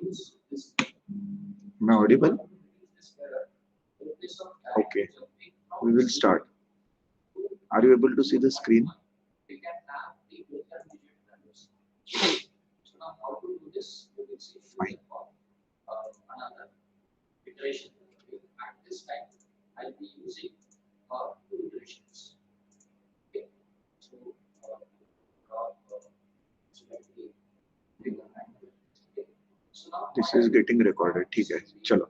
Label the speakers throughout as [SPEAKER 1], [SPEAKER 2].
[SPEAKER 1] Am I audible? Okay, we will start. Are you able to see the screen? Fine. This is getting recorded. ठीक है, चलो.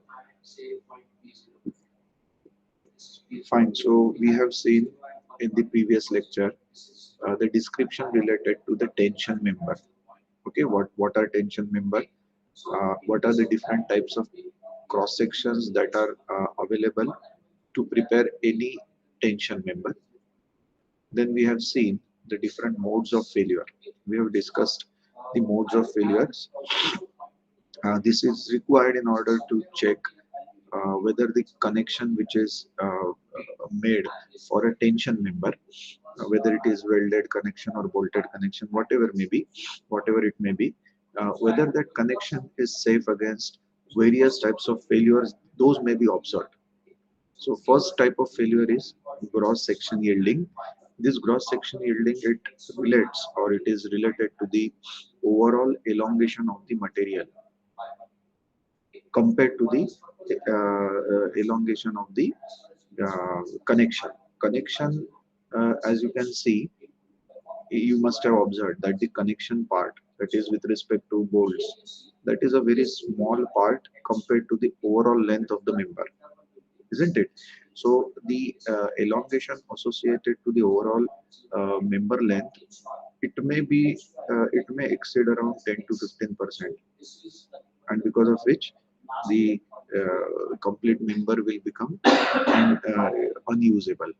[SPEAKER 1] Fine. So we have seen in the previous lecture the description related to the tension member. Okay, what are tension member? What are the different types of cross sections that are available to prepare any tension member? Then we have seen the different modes of failure. We have discussed the modes of failures. This is required in order to check whether the connection which is made for a tension member, whether it is welded connection or bolted connection, whatever it may be, whether that connection is safe against various types of failures, those may be observed. So first type of failure is gross section yielding. This gross section yielding, it relates or it is related to the overall elongation of the material compared to the elongation of the connection. Connection, as you can see, you must have observed that the connection part, that is with respect to bolts, that is a very small part compared to the overall length of the member, isn't it? So the elongation associated to the overall member length, it may exceed around 10 to 15%, and because of which the complete member will become unusable.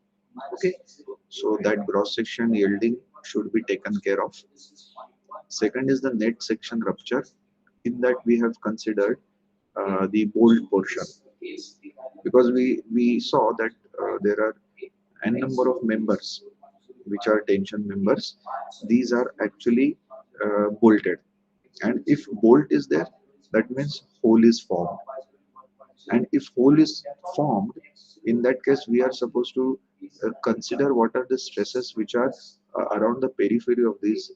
[SPEAKER 1] Okay, so that gross section yielding should be taken care of. Second is the net section rupture. In that we have considered the bolt portion, because we saw that there are n number of members which are tension members. These are actually bolted, and if bolt is there, that means hole is formed, and if hole is formed, in that case we are supposed to consider what are the stresses which are around the periphery of these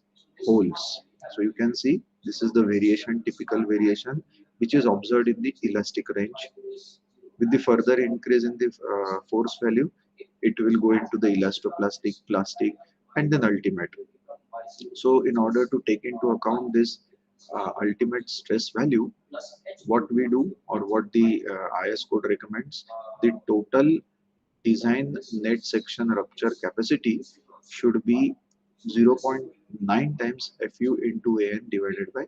[SPEAKER 1] holes. So you can see this is the variation, typical variation, which is observed in the elastic range. With the further increase in the force value, it will go into the elastoplastic, plastic, and then ultimate. So in order to take into account this ultimate stress value, what we do or what the IS code recommends, the total design net section rupture capacity should be 0.9 times Fu into An divided by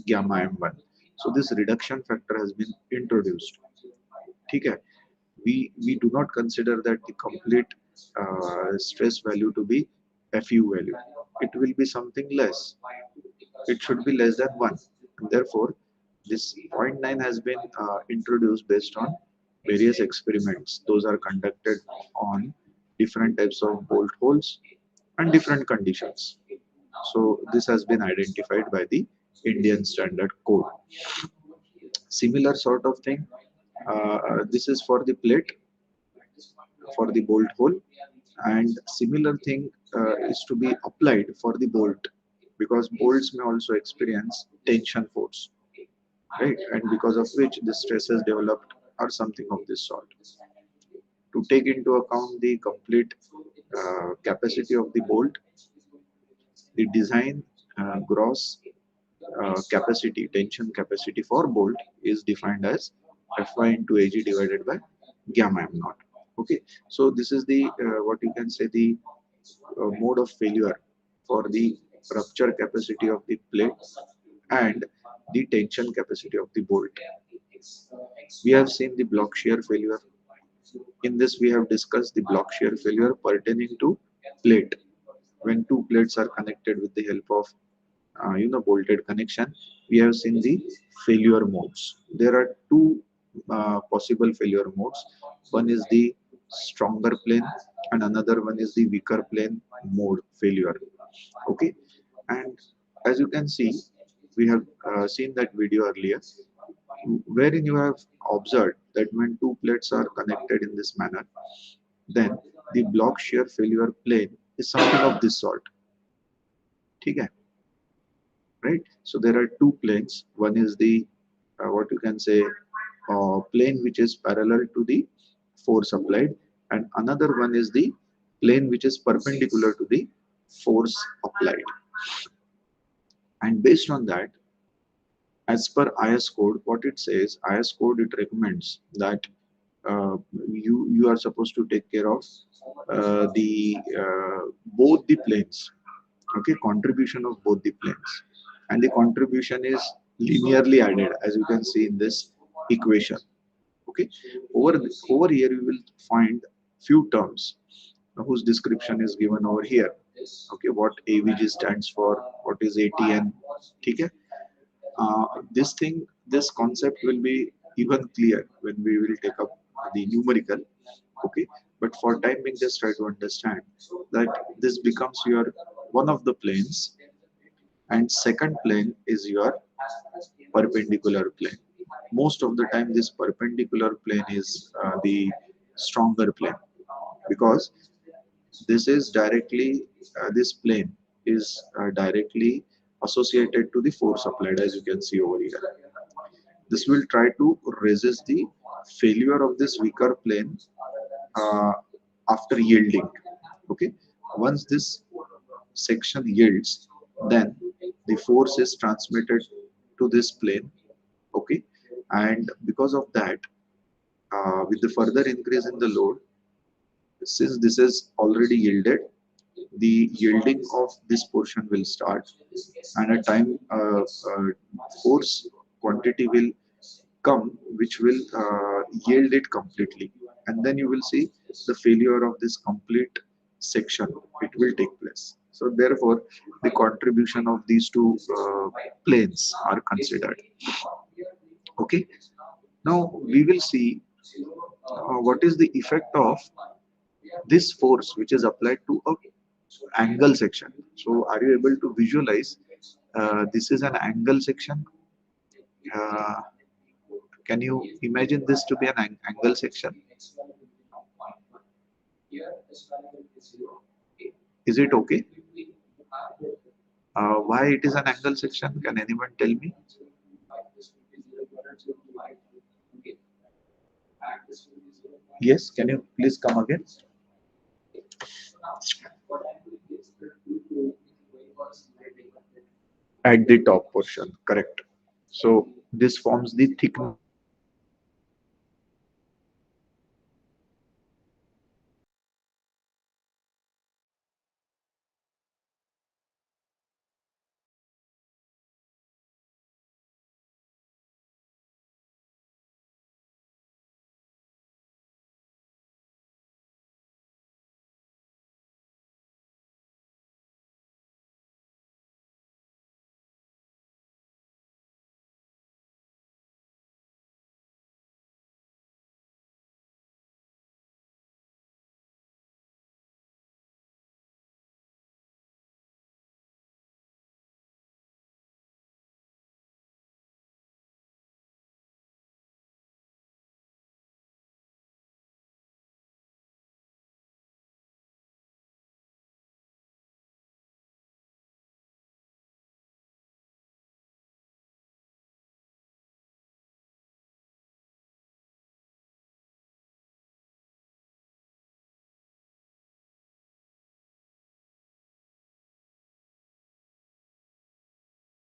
[SPEAKER 1] gamma m1. So this reduction factor has been introduced. Okay. We do not consider that the complete stress value to be Fu value. It will be something less. It should be less than 1. And therefore, this zero point 0.9 has been introduced based on various experiments. Those are conducted on different types of bolt holes and different conditions. So this has been identified by the Indian Standard Code. Similar sort of thing. This is for the plate, for the bolt hole, and similar thing is to be applied for the bolt, because bolts may also experience tension force, right? And because of which the stress is developed or something of this sort. To take into account the complete capacity of the bolt, the design gross capacity, tension capacity for bolt is defined as Fy into Ag divided by gamma m naught. Okay, so this is the what you can say, the mode of failure for the rupture capacity of the plate and the tension capacity of the bolt. We have seen the block shear failure. In this, we have discussed the block shear failure pertaining to plate. When two plates are connected with the help of bolted connection, we have seen the failure modes. There are two possible failure modes. One is the stronger plane and another one is the weaker plane mode failure. Okay, and as you can see, we have seen that video earlier. wherein you have observed that when two plates are connected in this manner, then the block shear failure plane is something of this sort. Okay, right? So there are two planes. One is the what you can say plane which is parallel to the force applied, and another one is the plane which is perpendicular to the force applied. And based on that, as per IS code, what it says, IS code, it recommends that you are supposed to take care of the both the planes, okay, contribution of both the planes, and the contribution is linearly added, as you can see in this equation. Okay, over here you will find few terms whose description is given over here. Okay, what AVG stands for, what is ATN. Okay, this concept will be even clear when we will take up the numerical. Okay, but for time being, just try to understand that this becomes your one of the planes, and second plane is your perpendicular plane. Most of the time this perpendicular plane is the stronger plane, because this is directly this plane is directly associated to the force applied, as you can see over here. This will try to resist the failure of this weaker plane uh, after yielding. Okay, once this section yields, then the force is transmitted to this plane. Okay, and because of that, with the further increase in the load, since this is already yielded, the yielding of this portion will start, and a time force quantity will come which will yield it completely, and then you will see the failure of this complete section, it will take place. So therefore the contribution of these two planes are considered. Okay, now we will see what is the effect of this force which is applied to a angle section. So are you able to visualize this is an angle section? uh, can you imagine this to be an angle section? Is it okay? Why it is an angle section? Can anyone tell me? Yes, can you please come again? At the top portion, correct. So this forms the thickness